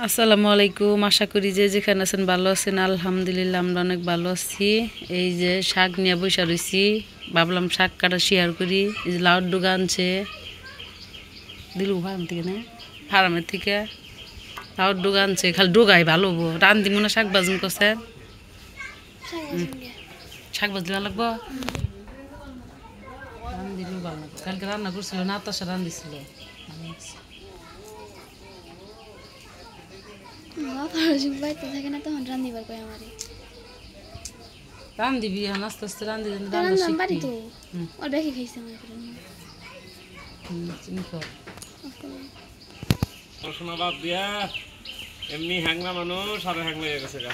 আসসালামু আলাইকুম। আশা করি যে যেখানে আছেন ভালো আছেন। আলহামদুলিল্লাহ আমরা অনেক ভালো আছি। এই যে শাক নিয়ে বসে রয়েছি, ভাবলাম শাক কাটা শেয়ার করি। এই যে লাউর ডোগা আনছে দিলু ফার্ম থেকে, না ফার্মের থেকে লাউর ডোগা আনছে। খালি ডোগাই ভালো হবো, রান দিব না শাক বাজন করছে। শাক ভাজি ভালো লাগবো, রান দিলেও ভালো লাগবে। কালকে রান্না করছিল না, তাসা রান দিছিল। থাকে না তখন রান্ধিবার কয় আমারে রান দিবি এখন আস্তে আস্তে রান দিবি। বাড়ি তো ওর দেখে খাইছে আমার পড়াশোনা বাদ দিয়া এমনি হ্যাংলা মানুষ আরো হ্যাংলা হয়ে গেছে গা।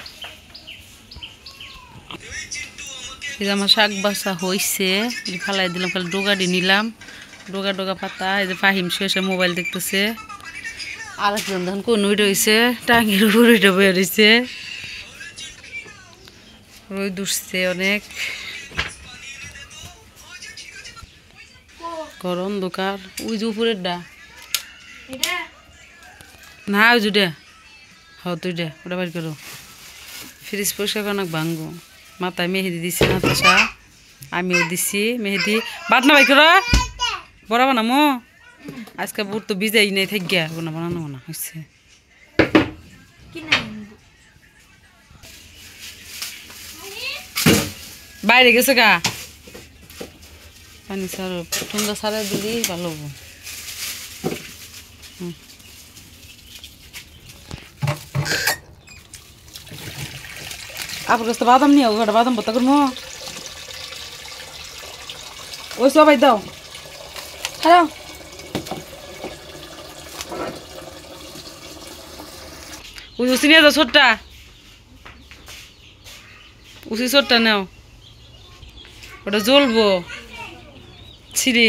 এই যে আমার শাক বাসা হয়েছে, ফালাই দিলাম, খালি ডোগাটি নিলাম। ডোগা ডোগা পাতা। এই যে ফাহিম শেষে মোবাইল দেখতেছে। আরেকজন দেখুন কোন উইটা হয়েছে, টাঙ্গির উপর উইটা বয়ে রয়েছে। রোদ উঠছে অনেক, গরম অন্ধকার। ওই যে উপরের ডা না, ওই যে হ্যাঁ তুই ডে ওটা বাড়ি করো। ফ্রিজ পরিষ্কার অনেক ভাঙ্গো। মাথায় মেহেদি দিছি নাতাশা, আমিও দিছি মেহেদি। বাদ না বাই করো, বড় বানামো। আজকে বুট তো ভিজাই নাই, থাক গিয়া বানানো না হয়েছে। বাইরে গেছে গা, পানি সার ঠান্ডা সারা দিলি ভালো হবো। আপনার কাছে বাদাম নিয়ে ওটা বাদাম ভর্তা করবো। ওই সবাই দাও, হ্যাঁ ওই উসি নিয়ে যাও, ছোটটা উসি ছোটটা নাও, ওটা জ্বলবো ছিঁড়ি।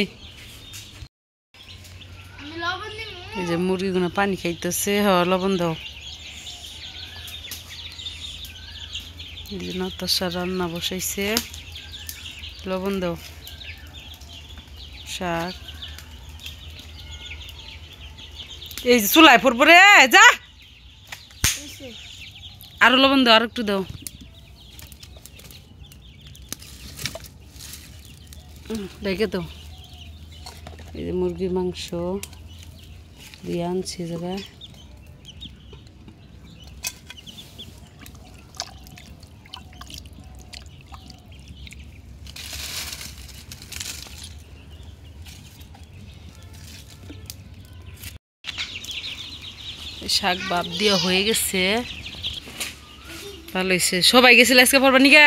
এই যে মুরগিগুলো পানি খাইতেছে। হ লবণ দাও। নাতাশা রান্না বসাইছে, লবণ দাও। শাক এই যে চুলাই পড়বো রে, যা আরো লবণ দাও, আর একটু দাও। রেখে দাও। এই যে মুরগির মাংস দিয়ে আনছি জায়গায়। শাক বাপ দিয়ে হয়ে গেছে, ভালো হয়েছে। সবাই গেছিল আজকে পড়বা নিকা।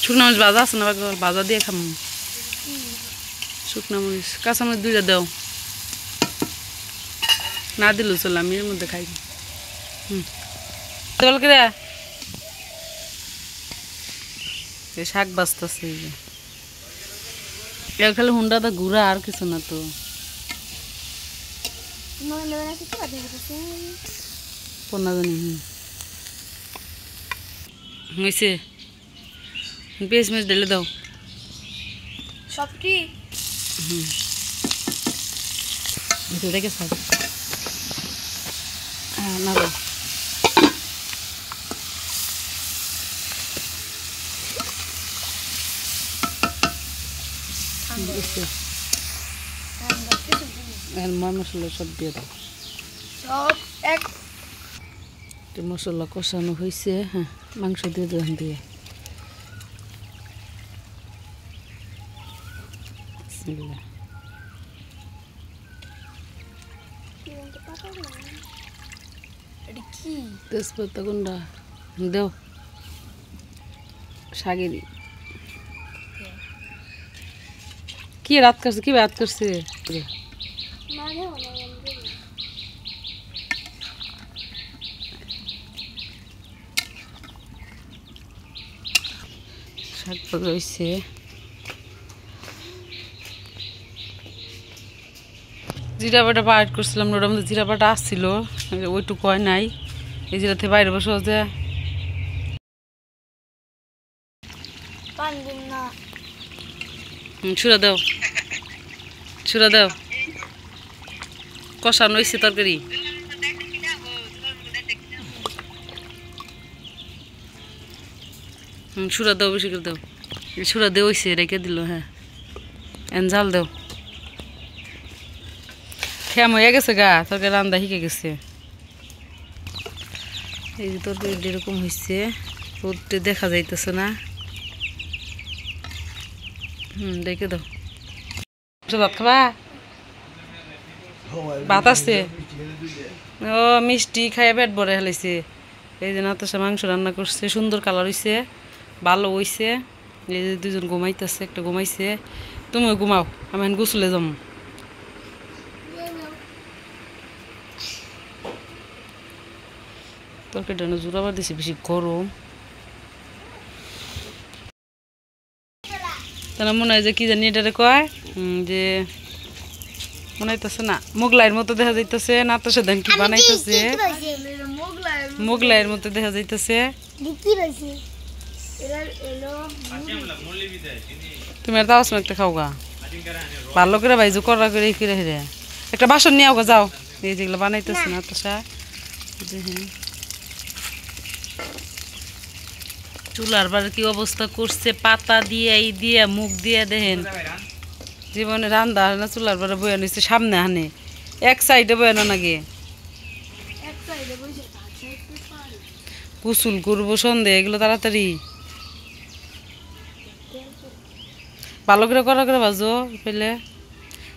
শুকনো মরিচ ভাজা আছে না, ভাজা দিয়ে খাম। শুকনো মরিচ কাঁচা মরিচ দুইটা দাও, না দিল চল, আমি এর মধ্যে খাই। শাক বাজতেছে খালি হুন্ডাটা ঘুরা, আর কিছু না তো। হয়েছে পেঁয়াজ মেজ ঢেলে দাও সব কি ভিতরে গেছে। হ্যাঁ না দাও, মশলা সব দিয়ে দাও। মশলা কষানো হয়েছে। হ্যাঁ মাংস দিয়ে দেন দিয়ে। তেজপাতা গুন্ডা দেও, শাগেরি কি রাত করছে, কি রাত করছে। শাক রয়েছে, জিরা বাটা বাইট করছিলাম, ওটার মধ্যে জিরা বাটা আসছিল, ওইটুকু হয় নাই। এই জিরাতে বাইরে বসে যে সুরা দাও। সুরা দাও কষানো হয়েছে তরকারি সুরা দাও বেশি করে দাও সুরা দেও হয়েছে রেখে দিল হ্যাঁ এন জাল দাও খেয়াম হয়ে গেছে গা তরকারি রান্না শিখে গেছে এই যে তরকারি এরকম হয়েছে রোদটা দেখা যাইতেছে না রেখে দাও ভাত খাবা ভাত আছে ও মিষ্টি খাইয়া পেট ভরে হেলাইছে এই যে নাতাশা মাংস রান্না করছে সুন্দর কালার হয়েছে ভালো হয়েছে এই যে দুজন ঘুমাইতেছে একটা ঘুমাইছে তুমিও ঘুমাও আমি এখন গোসলে যাম তরকারিটা না জোরাবার দিছে বেশি গরম তাহলে মনে হয় যে কি জানি এটারে কয় যে মনে হইতেছে না মোগলাইয়ের মতো দেখা যাইতেছে নাতাশা ধান কি বানাইতেছে মোগলাইয়ের মতো দেখা যাইতেছে তুমি আর দাও একটা খাও গা ভালো করে ভাইজু করা করে করে হেরে একটা বাসন নিয়ে গা যাও এই যেগুলো বানাইতেছে নাতাশা যে হ্যাঁ চুলার বার কি অবস্থা করছে পাতা দিয়ে এই দিয়ে মুখ দিয়ে দেখেন জীবনে রান্দা হয় না চুলার বার বয়ে নিচ্ছে সামনে হানে এক সাইডে বয়ানো নাকি কুচুল করবো সন্ধে এগুলো তাড়াতাড়ি ভালো করে বাজো পেলে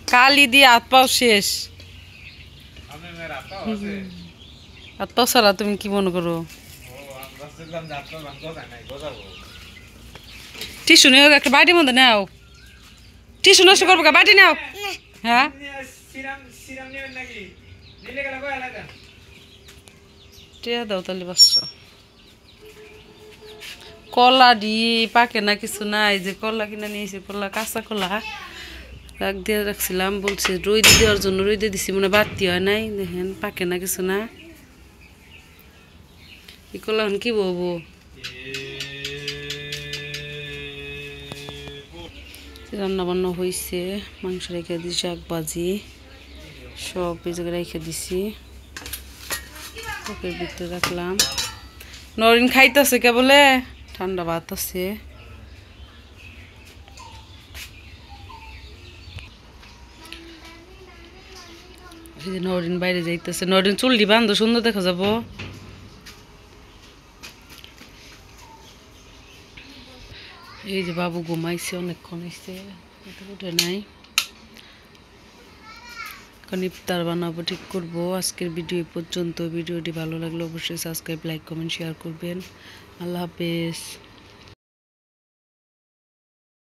কালি দিয়ে হাত পাও শেষ হাত পাও সারা তুমি কি মনে করো টিসু নিয়ে একটা বাটির মধ্যে নাও টিসু নষ্ট করবো বাটি নাও হ্যাঁ টিয়া দাও তাহলে বাসছো কলা ডি পাকে না কিছু নাই যে কলা কিনা নিয়েছি কলা কাঁচা কলা রাখ দিয়ে রাখছিলাম বলছে রোদে দেওয়ার জন্য রোদে দিছি মনে বাতি হয় নাই দেখেন পাকে না কিছু না এই কলা এখন কি বলবো রান্না বান্না হয়েছে মাংস রেখে দিছি শাক ভাজি সব এই জায়গায় রেখে দিছি ওকে ভিতরে রাখলাম নরিন খাইতেছে কে বলে ঠান্ডা ভাত আছে নরিন বাইরে যাইতেছে নরিন চুলটি বান্ধব সুন্দর দেখা যাব এই যে বাবু ঘুমাইছে অনেকক্ষণ হয়েছে উঠে নাই এখন ইফতার বানাবো ঠিক করবো আজকের ভিডিও পর্যন্ত ভিডিওটি ভালো লাগলে অবশ্যই সাবস্ক্রাইব লাইক কমেন্ট শেয়ার করবেন আল্লাহ হাফেজ